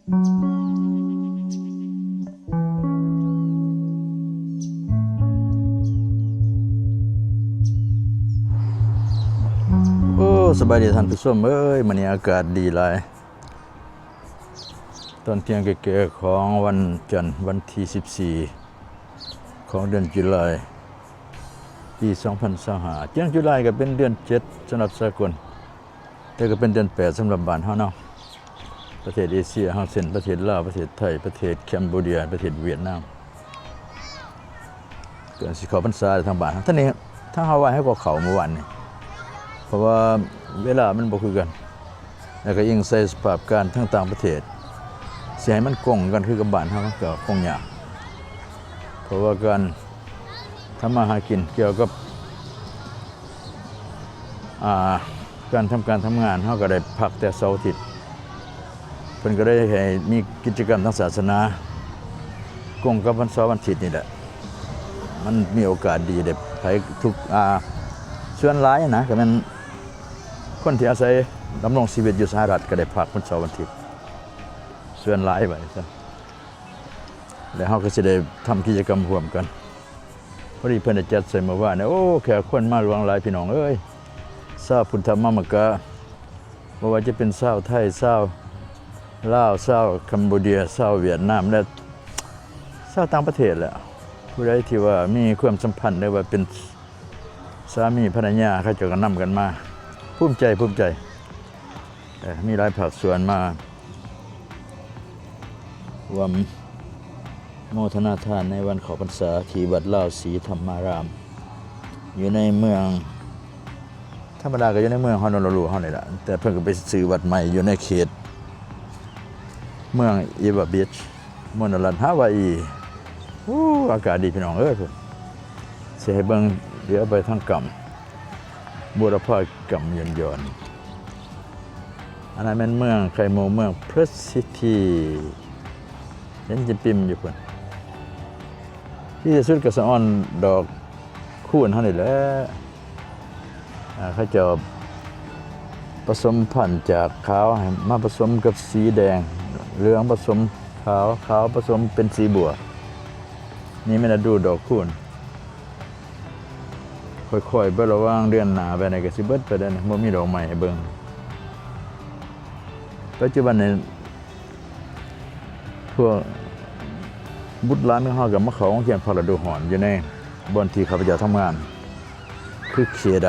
โอ้สบายดีท่านผู้ชมเอ้ยมื้อนี้อากาศดีหลายตอนเที่ยงแก่ๆของวันจันทร์วันที่14ของเดือนตุลาคมปี2025เดือนตุลาคมก็เป็นเดือน7สำหรับสากลแต่ก็เป็นเดือน8สำหรับบ้านเฮาเนาะประเทศเอเชียเฮาเช่นประเทศลาวประเทศไทยประเทศแคมโบเดียประเทศเวียดนามเกินสิเข้าพรรษาทางบ้านท่านนี้ถ้าเฮาไว้ให้ก็เข้าเมื่อวานนี่เพราะว่าเวลามันบ่คือกันแล้วก็ยิ่งใส่สภาพการทั้งต่างประเทศสิให้มันกงกันคือกับบ้านเฮาก็คงยากเพราะว่าการทำมาหากินเกี่ยวกับการทำงานเฮาก็ได้พักแต่เสาร์อาทิตย์เพิ่นก็ได้ให้มีกิจกรรมทางศาสนากงกับวันเสาร์วันอาทิตย์นี่แหละมันมีโอกาสดีได้ไปทุกส่วนหลายนะก็แม่นคนที่อาศัยดำรงชีวิตอยู่สหรัฐก็ได้พักวันเสาร์วันอาทิตย์ส่วนหลายไปซะแล้วเฮาก็สิได้ทำกิจกรรมร่วมกันพอดีเพิ่นได้จัดใส่เมื่อวานโอ้แขกคนมาหลวงหลายพี่น้องเอ้ยชาวพุทธมามกะบ่ว่าจะเป็นชาวไทยชาวลาวชาวคัมโบเดียชาวเวียดนามและชาวต่างประเทศแหละผู้ใดที่ว่ามีความสัมพันธ์ได้ว่าเป็นสามีภรรยาเขาเจ้าก็นำกันมาภูมิใจมีหลายภาคส่วนมาร่วมโมทนาทานในวันเข้าพรรษาที่วัดลาวศรีธรรมารามอยู่ในเมืองธรรมดาก็อยู่ในเมืองฮอนอลูเฮานี่แหละแต่เพิ่นก็ไปซื้อวัดใหม่อยู่ในเขตเมืองอีวาบีชมณฑลฮาวายอากาศดีพี่น้องเอ้ยพุ่นสิให้เบิ่งเดี๋ยวไปทางกำบูรพากำยนต์อันนั้นเป็นเมืองไคโมเมืองเพรสซิตี้เห็นจะปิมอยู่พุ่นที่สุดก็สะออนดอกคูณเฮานี่แหละเขาจะผสมพันธุ์จากขาวมาผสมกับสีแดงเหลืองผสมขาวผสมเป็นสีบัวนี่ไม่ได้ดูดอกคูณค่อยๆเบิ่งระวังเดือนหน้าไปไหนก็สิเบิดไปได้นะบ่มีดอกใหม่ให้เบิ่งปัจจุบันนี้พวกบุตรหลานของเฮาก็มาเข้าโรงเรียนพระฤดูร้อนอยู่ในบ่อนที่ข้าพเจ้าทำงานคือเขต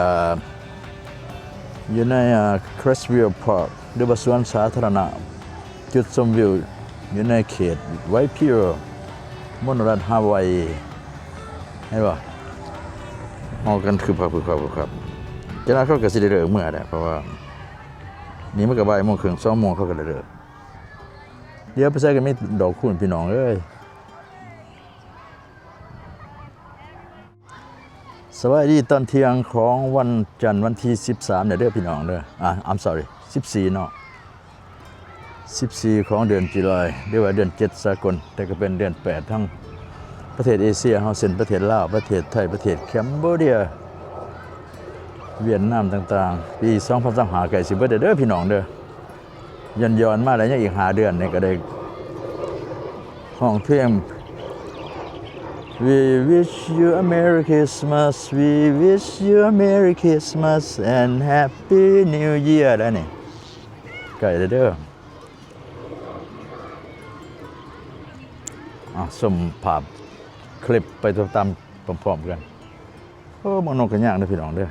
อยู่ในCrestview Park หรือว่าสวนสาธารณะจุดชมวิวอยู่ในเขตไวท์พิวมณฑลฮาวายเห็นบ่มองกันคือครับจากนั้นเขาก็สิได้เลิกเมื่อแหละเพราะว่านี่มันก็บ่ายโมงครึ่ง2โมงเขาก็ได้เลิกเดี๋ยวไปใส่กันมีดอกคูณพี่น้องเอ้ยสวัสดีตอนเที่ยงของวันจันทร์วันที่13เด้อพี่น้องเด้อI'm sorry 14เนาะ14ของเดือนตุลาคมหรือว่าเดือน7สากลแต่ก็เป็นเดือน8ทั้งประเทศเอเชียเฮาเช่นประเทศลาวประเทศไทยประเทศแคมโบเดียเวียดนามต่างๆปี2025ใกล้สิเบิดเด้อพี่น้องเด้อย้อนมาแล้วยังอีก5เดือนนี่ก็ได้ห้องเพลงWe wish you a Merry Christmas We wish you a Merry Christmas and Happy New Year แล้วนี่ใกล้แล้วเด้อส่งภาพคลิปไปตามพร้อมๆกันมันนกกันยากเด้อพี่น้องเด้อ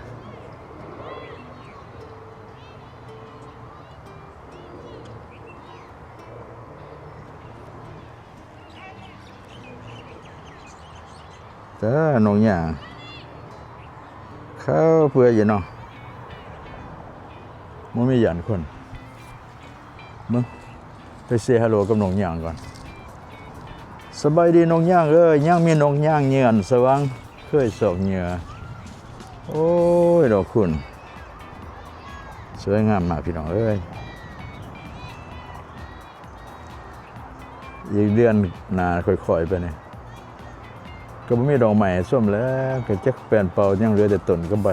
แต่นกย่างเขาเพื่ออยู่เนาะมันมีหยันคนมึงไปเซฮัลโหลกับนกย่างก่อนสบายดีนกย่างย่างมีนกย่างเงียนสว่างเคยสอกเหงื่อโอ้ยดอกคุณสวยงามมากพี่น้องอีกเดือนหน้าค่อยๆไปนี่ก็บ่มีดอกใหม่ส้มแล้วก็จักแปลนเป่ายังเหลือแต่ต้นกับใบ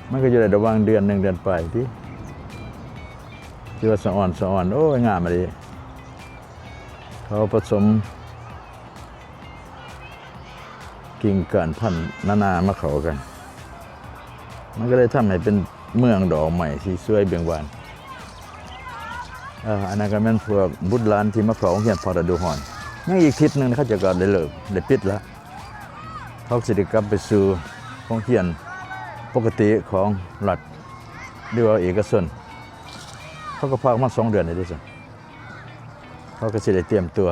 มันก็อยู่ได้ระหว่างเดือน1เดือนปลายที่ว่าสะอ่อนโอ้ยงามมาดี เขาผสมกิ่งก้านพันธุ์นามาเข้ากัน มันก็เลยทำให้เป็นเมืองดอกใหม่ที่สวยเบี่ยงบานอันนั้นก็เป็นพวกบุตรหลานที่มาเข้าโรงเรียนพอฤดูร้อนยังอีกทิศหนึงเขาจะก็ได้เลิกได้ปิดแล้วเขาสิได้กลับไปสู่โรงเรียนปกติของรัฐหรือว่าเอกชนเขาก็พักมา2 เดือนได้ด้วยซ้ำเขาก็สิได้เตรียมตัว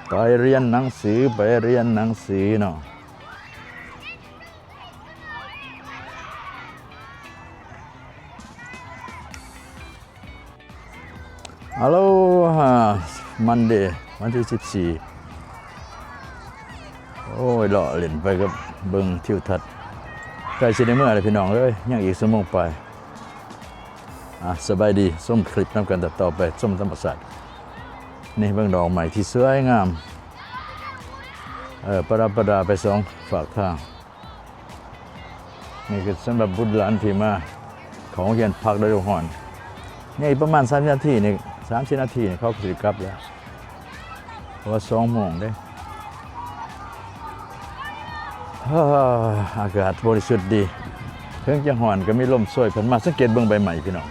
ไปเรียนหนังสือเนาะฮัลโหลมันเดย์วันที่14โอ้ยหล่อเล่นไปกับเบิ่งทิวทัศน์ใกล้สิได้เมื่อเลยพี่น้องเอ้ยยังอีกชั่วโมงไปสบายดีส้มคลิปนำกันต่อไปส้มธรรมศาสตร์นี่เบิ่งดอกใหม่ที่สวยงามประดาไป2ฝากทางนี่คือสำหรับบุตรหลานที่มาของเรียนพักฤดูร้อนนี่ประมาณ30 นาทีนี่30 นาทีนี่เขาก็สิกลับแล้วเพราะว่า2 โมงเด้อากาศบริสุทธิ์ดีถึงจะร้อนก็มีลมโชยผ่านมาสังเกตเบิ่งใบใหม่พี่น้อง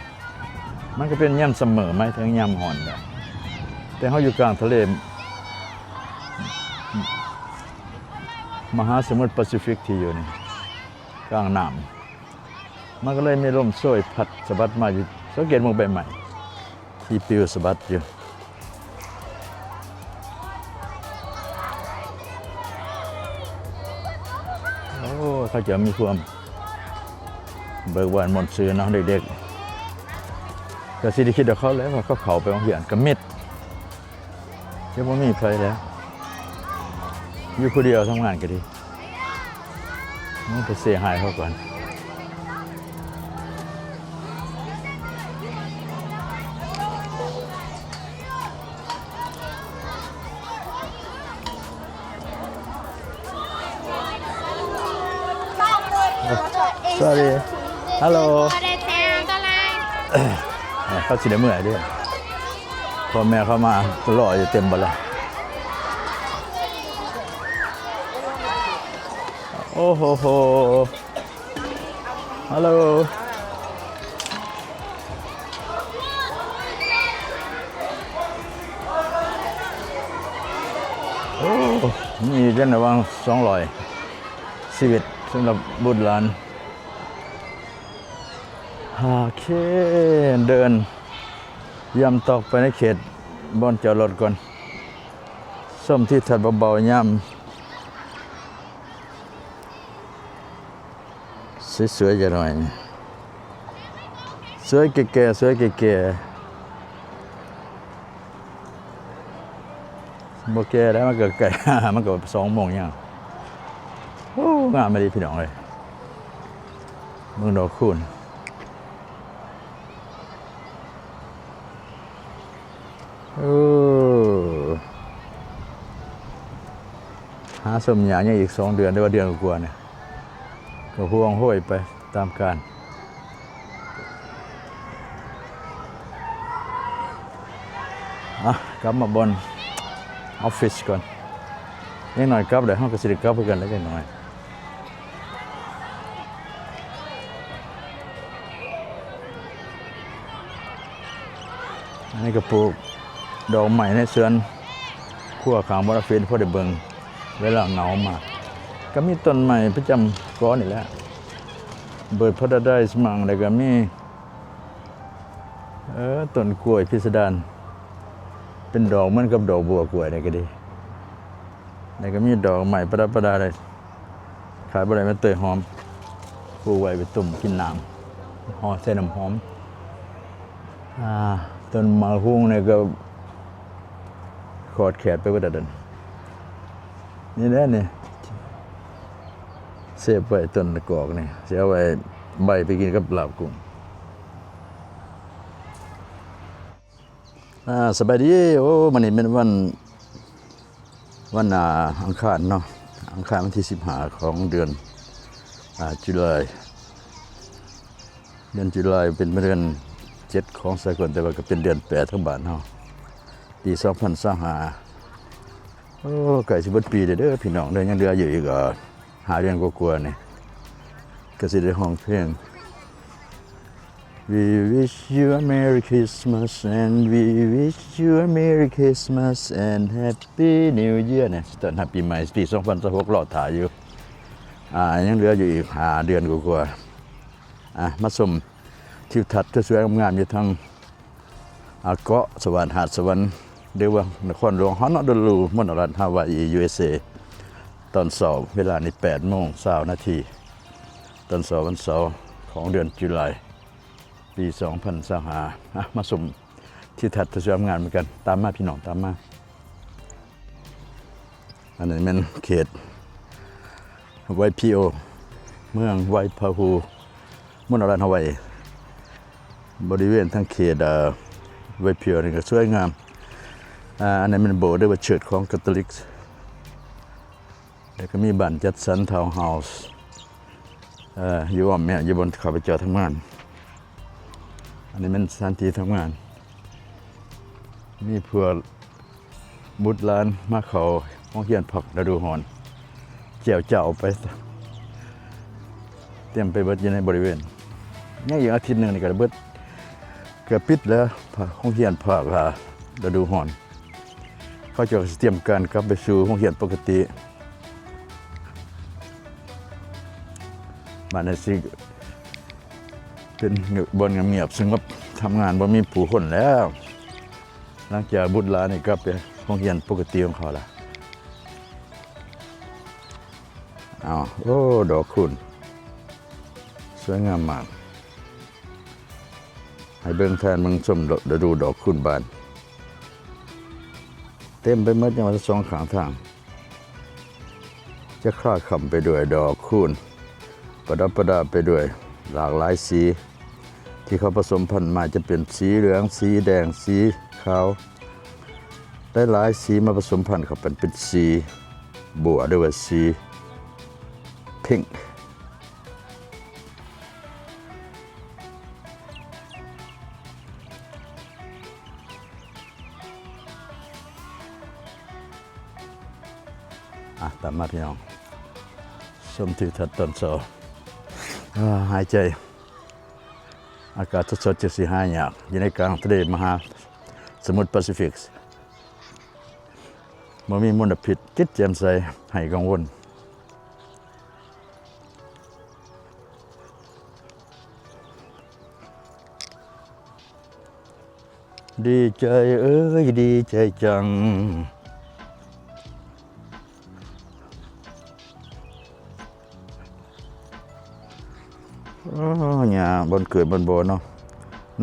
มันก็เป็นยามเสมอไหมถึงยามร้อนได้แต่เฮาอยู่กลางทะเลมหาสมุทรแปซิฟิกที่อยู่นี่กลางน้ำมันก็เลยมีลมโชยพัดสะบัดมาอยู่สังเกตเบิ่งใบใหม่ที่ปลิวสะบัดอยู่เขาจะมีความเบิกบานหมดซื่อเนาะเด็กๆก็สิได้คิดกับเขาแล้วว่าเขาเข้าไปโรงเรียนก็มิดจะบ่มีไผแล้วอยู่คนเดียวทำงานก็ดีมันไปเสียหายเขาก่อนสวัสดีฮัลโหลเขาสิได้เมื่อยด้วยพ่อแม่เขามาตลอดอยู่เต็มบ่ละโอ้โหฮัลโหลโอ้มีเงินระวัง200ชีวิตสำหรับบุตรหลานโอเคเดินย่ำตอกไปในเขตบอนจอดรถก่อนส้มที่ถัดเบาๆย่ำสวยๆจะหน่อยสวยแก่ๆสวยแก่ๆบ่แก่แล้วมันก็ไก่ มันก็2 โมงยังโอ้งามไม่ดีพี่น้องเลยเมืองดอกคูณหาสมหยาเนี่ยอีก2 เดือนหรือว่าเดือนกว่าเนี่ยก็ห่วงห้วยไปตามการกลับมาบนออฟฟิศก่อนนิดหน่อยกลับเดี๋ยวห้องกระสิกลับเพื่อกันแล้วนิดหน่อยอันนี้ก็ปลูกดอกใหม่ในสวนขั้วขางบริเวณพอได้เบิ่งเวลาเหงามากก็มีต้นใหม่ประจำก้อนนี่แหละเบิร์ดพอได้สมังแล้วก็มีต้นกล้วยพิสดารเป็นดอกเหมือนกับดอกบัวกล้วยนี่ก็ดีแล้วก็มีดอกใหม่ประดาเลยขายบ่ได้มันเตยหอมปลูกไว้ไปตุ่มกินน้ำหอมใส่น้ำหอมต้นมะฮุ่งเนี่ยก็ขอดแขดไปว่าดันนี่แหละนี่เสียบไว้ต้นตะกอกนี่เสียไว้ใบไปกินกับลาบกุ้งสบายดีโอ้มันนี่เป็นวันอังคารเนาะอังคารวันที่15ของเดือนตุลาเดือนตุลาเป็นเดือน7ของสากลแต่ว่าก็เป็นเดือน8ของบ้านเฮา ปี2025โอ้ไก่สิเบิดปีเด้อพี่น้องเด้อยังเหลืออยู่อีก5เดือนกว่าๆนี่ก็สิได้ร้องเพลง We wish you a Merry Christmas and we wish you a Merry Christmas and Happy New Year เนี่ยตอนปีใหม่ปี2026รอถ่ายอยู่ยังเหลืออยู่อีก5เดือนกว่าๆมาชมทิวทัศน์สวยๆงามๆอยู่ทางเกาะสวรรค์หาดสวรรค์เรียกว่านครหลวงฮอนอลลูมณฑลรัฐฮาวาย USA ตอนสอบเวลานี้8:20 น.ตอนสอบวันเสาร์ของเดือนตุลาคมปี2025มาชมทิวทัศน์สวยๆงามเหมือนกันตามมาพี่น้องตามมาอันนี้เป็นเขตไวพีโอเมืองไวพาฮูมณฑลรัฐฮาวายบริเวณทั้งเขตไวพีโอนี่ก็สวยงามอันนี้เป็นโบสถ์ด้วยว่าเชิดของคาทอลิกแล้วก็มีบ้านจัดสรรทาวน์เฮาส์อยู่อ้อมแม่อยู่บนข้าพเจ้าทำงานอันนี้เป็นสถานที่ทำงานมีเพื่อบุตรหลานมาเขาห้องเรียนผักฤดูร้อนเจียวเจ้าไปเตรียมไปเบิดอยู่ในบริเวณนี่อีกอาทิตย์หนึ่งนี่ก็เบิดเกือบปิดแล้วห้องเรียนผักฤดูร้อนเขาจะเตรียมการกลับไปสู่ห้องเรียนปกติบ้านนี้สิเป็นบนเงียบๆสงบทำงานบ่มีผู้คนแล้วหลังจากบุตรหลานนี่กลับไปห้องเรียนปกติของเขาละโอ้ดอกคุณสวยงามมากให้เบิ่งแทนมึงชมฤดูดอกคุณบานเต็มไปหมดยังว่าสองข้างทางจะคล้าคำไปด้วยดอกคูณประดับประดาไปด้วยหลากหลายสีที่เขาผสมพันธุ์มาจะเป็นสีเหลืองสีแดงสีขาวได้หลายสีมาผสมพันธุ์เขาเป็นสีบัวด้วยว่าสีพิงค์ตามมาพี่น้องชมทิวทัศน์ตอนเช้าหายใจอากาศสดๆจะสิหายากอยู่ในกลางทะเลมหาสมุทรแปซิฟิกบ่มีมลพิษจิตแจ่มใสให้กังวลดีใจดีใจจังเนี่ยบนเกิดบนโบเนาะ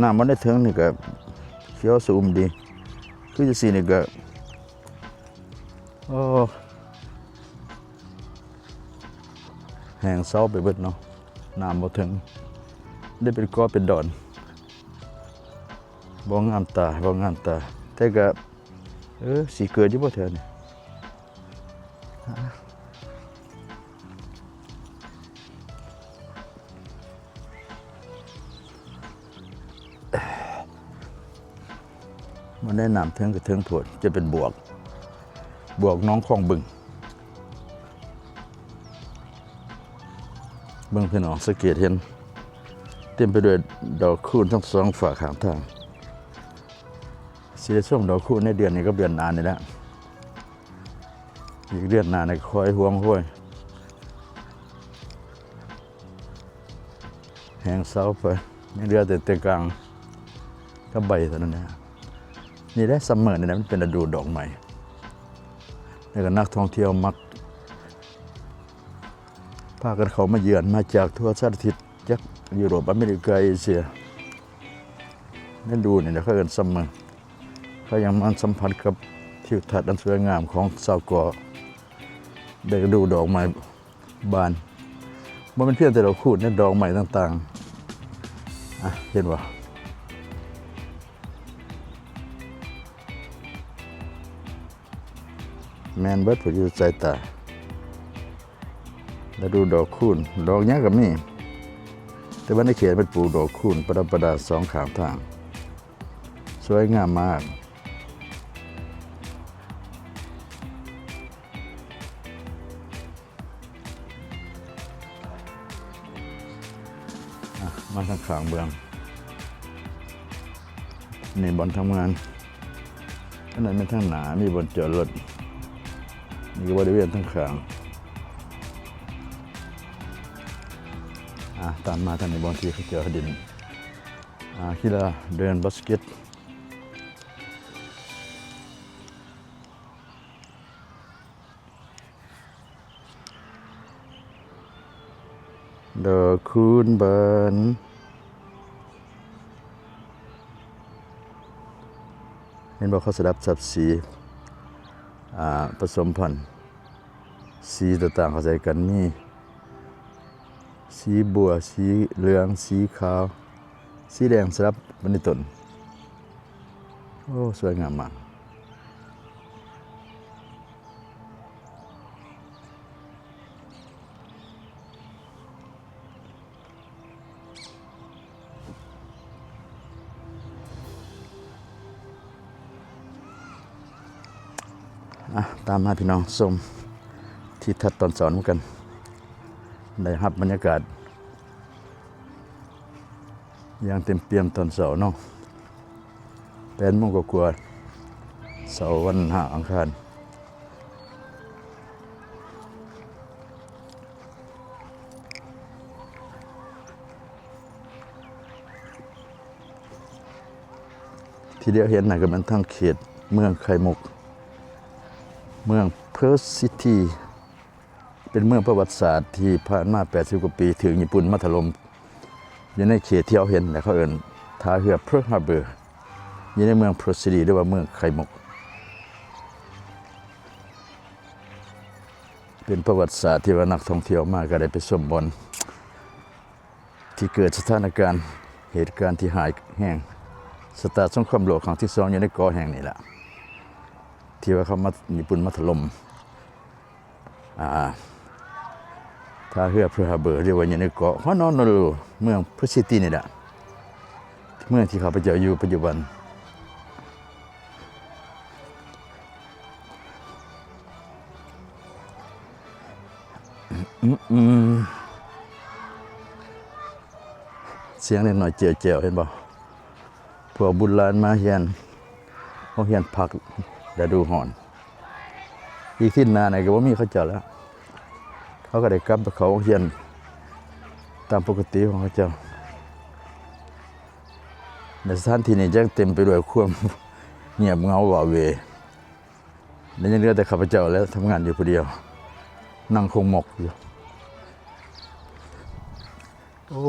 น้ำมันได้ถึงนี่ก็เขียวสูมดีคือจะสีนี่ก็แห้งเศร้าไปเบิดเนาะน้ำบ่ถึงได้เป็นก้อเป็นดอนบ่งามตาแต่ก็สีเกิดอยู่บ่แถวนี้มันได้น้ำเทิงกับเทิงผดจะเป็นบวกน้องคลองบึงพี่น้องสังเกตเห็นเต็มไปด้วยดอกคูณทั้งสองฝ่าข้างทางสีส้มดอกคูณในเดือนนี้ก็เดือนนานนี่แหละอีกเดือนนานในคอยห่วงห้วยแห้งเศร้าไปนี่เรือแต่กลางก็ใบเท่านั้นนะนี่ได้ซัมเมอร์นี่นะมันเป็นฤดูดอกใหม่แล้วก็นักท่องเที่ยวมักพากันเขามาเยือนมาจากทั่วสารทิศจากยุโรปอเมริกาเอเชียนั่นดูนี่นะเขาเรียกซัมเมอร์เขายังมันสัมพันธ์กับทิวทัศน์อันสวยงามของชาวเกาะได้ดูดอกไม้บานมันเป็นเพียงแต่ดอกคูดนี่ดอกใหม่ต่างๆเห็นว่าแมนเบิร์ดผู้อยู่ใจตาแล้วดูดอกคูณดอกนี้กับนี่แต่ว่าในเขตเป็นปลูกดอกคูณประดับประดาสองข้างทางสวยงามมาก มาทางข้างเบืองนี่บอนทำงานอันนั้นเป็นทางหนามีบอนจอดรถนี่บริเวณทางข้างตามมาทางในบอนที่เขาเจอดินคิดว่าเดินบาสเกตดอกคูนบานเห็นบอกเขาสลับสับสีผสมพันธุ์สีต่างๆเขาใส่กันมีสีบัวสีเหลืองสีขาวสีแดงสลับบันในต้นโอ้สวยงามมากตามมาพี่น้องชมที่ทัดตอนสอนกันได้รับบรรยากาศอย่างเต็มเปี่ยมตอนเสาร์เนาะ8 โมงกว่าเสาร์วันอังคารที่เดียวเห็นก็เป็นทั้งเขตเมืองไข่มุกเมืองเพิร์ซซิตี้เป็นเมืองประวัติศาสตร์ที่ผ่านมา80 กว่าปีถึงญี่ปุ่นมาถล่มอยู่ในเขตที่เราเห็นแต่เขาเอ่นท่าเรือเพิร์ลฮาร์เบอร์อยู่ในเมืองเพิร์ซซิตี้หรือว่าเมืองไข่มุกเป็นประวัติศาสตร์ที่ว่านักท่องเที่ยวมาก็ได้ไปชมบอนที่เกิดสถานการณ์เหตุการณ์ที่หายแห้งสตาร์ทสงครามโลกครั้งที่ 2อยู่ในเกาะแห่งนี้แหละที่ว่าเขามาญี่ปุ่นมาถล่มท่าเรือเพิร์ลฮาร์เบอร์เรียกว่าอยู่ในเกาะฮอนอโนรูเมืองเพิร์ซซิตี้นี่แหละเมืองที่เขาไปเจออยู่ปัจจุบันเสียงเล็กหน่อยเจียวๆเห็นบ่พวกบุญหลานมาเฮียนเขาเฮียนพักฤดูร้อนอีกที่นาไหนก็ว่ามีเขาเจ้าแล้วเขาก็ได้กลับไปเขาเฮียนตามปกติของเขาเจ้าในสถานที่นี้ยังเต็มไปด้วยความเงียบเหงาว้าเหวและยังเหลือแต่ข้าพเจ้าและทำงานอยู่ผู้เดียวนั่งคงหมกอยู่โอ้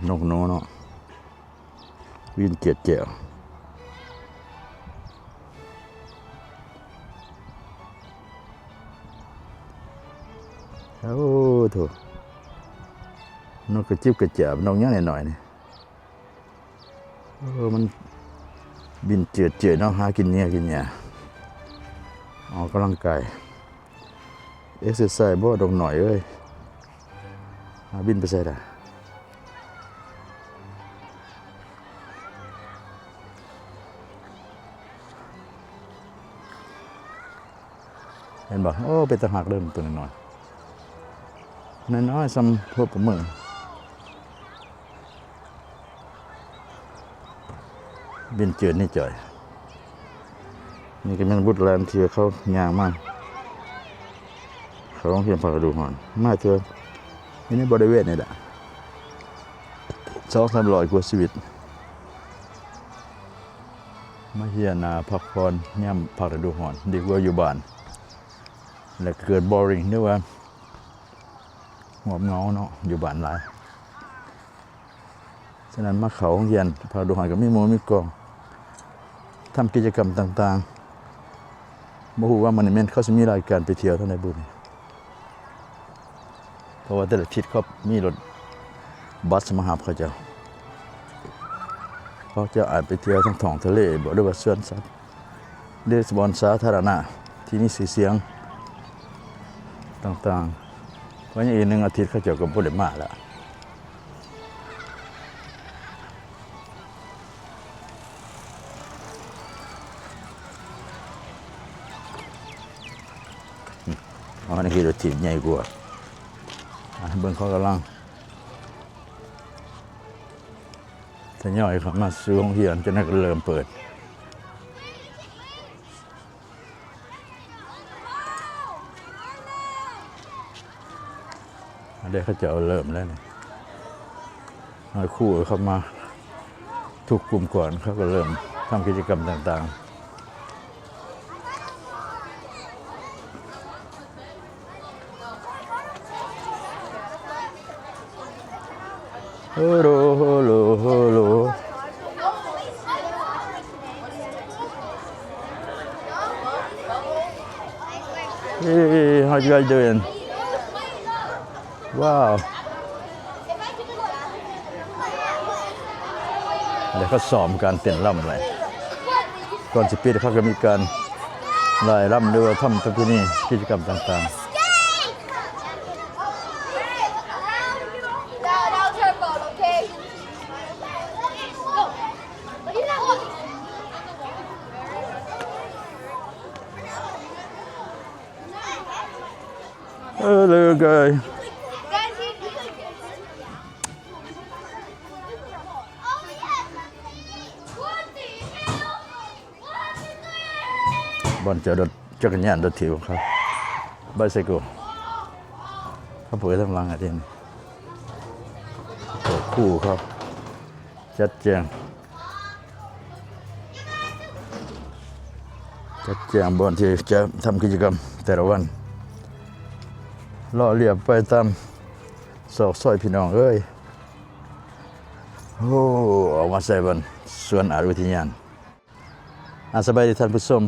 นกโนเนาะวินเกียดแก้วโอ้โถนกกระจิบกระจ่านกย่างหน่อยๆนี่มันบินเจือเนาะหากินเนี่ยกินเนี่ยออกกำลังกายเอ็กซ์ไซส์บ่ดงหน่อยเอ้ยบินไปใส่ได้เห็นบ่โอ้เป็นตะหักเริ่มตัวน้อยๆซ้ำพวกผมมือบินเจือนี่จ่อยนี่ก็เป็นบุตรหลานที่เขาย่างมากเขาต้องเพียงพากระดูกหอนมาเจอนี่ในบริเวณนี่แหละ200-300 กว่าชีวิตมาเฮียนพักผ่อนย่ำพากระดูกหอนดีกว่าอยู่บ้านและเกิด boring ด้วยว่าหัวเงาเนาะอยู่บ้านหลายฉะนั้นมาเขาเฮียนพากระดูกหอนกับมีหมูมีกองทำกิจกรรมต่างๆบ่ฮู้ว่ามันเขาจะมีรายการไปเที่ยวเท่าไหร่บุญเพราะว่าแต่ละทิศเขามีรถบัสมาหาเขาเจ้าอาจไปเที่ยวทั้งท้องทะเลบ่หรือว่าสวนสัตว์หรือบ่อนสาธารณะที่มีเสียงต่างๆเพราะอย่างอีก1 อาทิตย์เขาเจ้าก็บ่ได้มาแล้วอันนี้คือรถถีบใหญ่กว่าเบิ่งเขากำลัง ทยอยเข้ามาสู่โรงเรียนจนนักเริ่มเปิดเดี๋ยวเขาจะเอาเริ่มแล้วเนี่ยครูเข้ามาทุกกลุ่มก่อนเขาก็เริ่มทำกิจกรรมต่างๆฮัลโหลฮัลโหลฮัลโหล Hey, how you guys doing? Wow. เดี๋ยวเขาสอนการเต้นรำอะไรก่อนสิปิดเขาก็มีการไล่รำด้วยทำที่นี่กิจกรรมต่างๆHello guys. Bọn chở đợt cho cái nhà đợt thiếu không? Bicycle. Không phải thằng lăng ở trên. Tổ khu không? Chất chàng. Chất chàng bọn thìจะทำกิจกรรมแต่ละวันรอเรียบไปตามซอกซอยพี่น้องเอ้ยโอ้ออกมาใส่บนสวนอารุทิญาณสบายดีท่านผู้ชม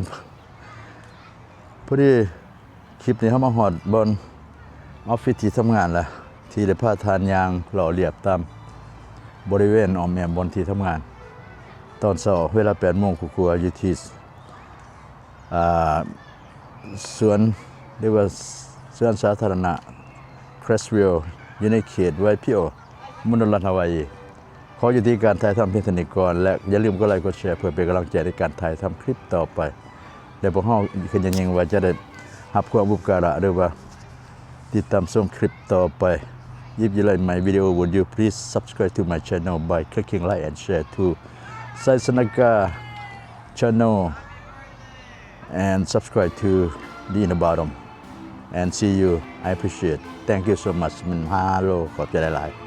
พอดีคลิปนี้เขามาหอดบนออฟฟิศที่ทำงานแล้วที่ได้พาทานยางหล่อเรียบตามบริเวณออมแอมบนที่ทำงานตอนเช้าเวลา 8:00 นกว่าอยู่ที่สวนเรียกว่าสวนสาธารณะครสวิลอยู่ในเขตไวพิโอมณฑลรัฐฮาวายขออยู่ที่การถ่ายทำเพียงเท่านี้ก่อนและอย่าลืมกดไลค์กดแชร์เพื่อเป็นกำลังใจในการถ่ายทำคลิปต่อไปเดี๋ยวพวกเราคือยังว่าจะได้รับความอุปการะหรือว่าติดตามชมคลิปต่อไป If you like my video would you please subscribe to my channel by clicking like and share to Sai Sanaga channel and subscribe to the in the bottom and see you I appreciate thank you so much มันฮาโลขอบใจหลายๆ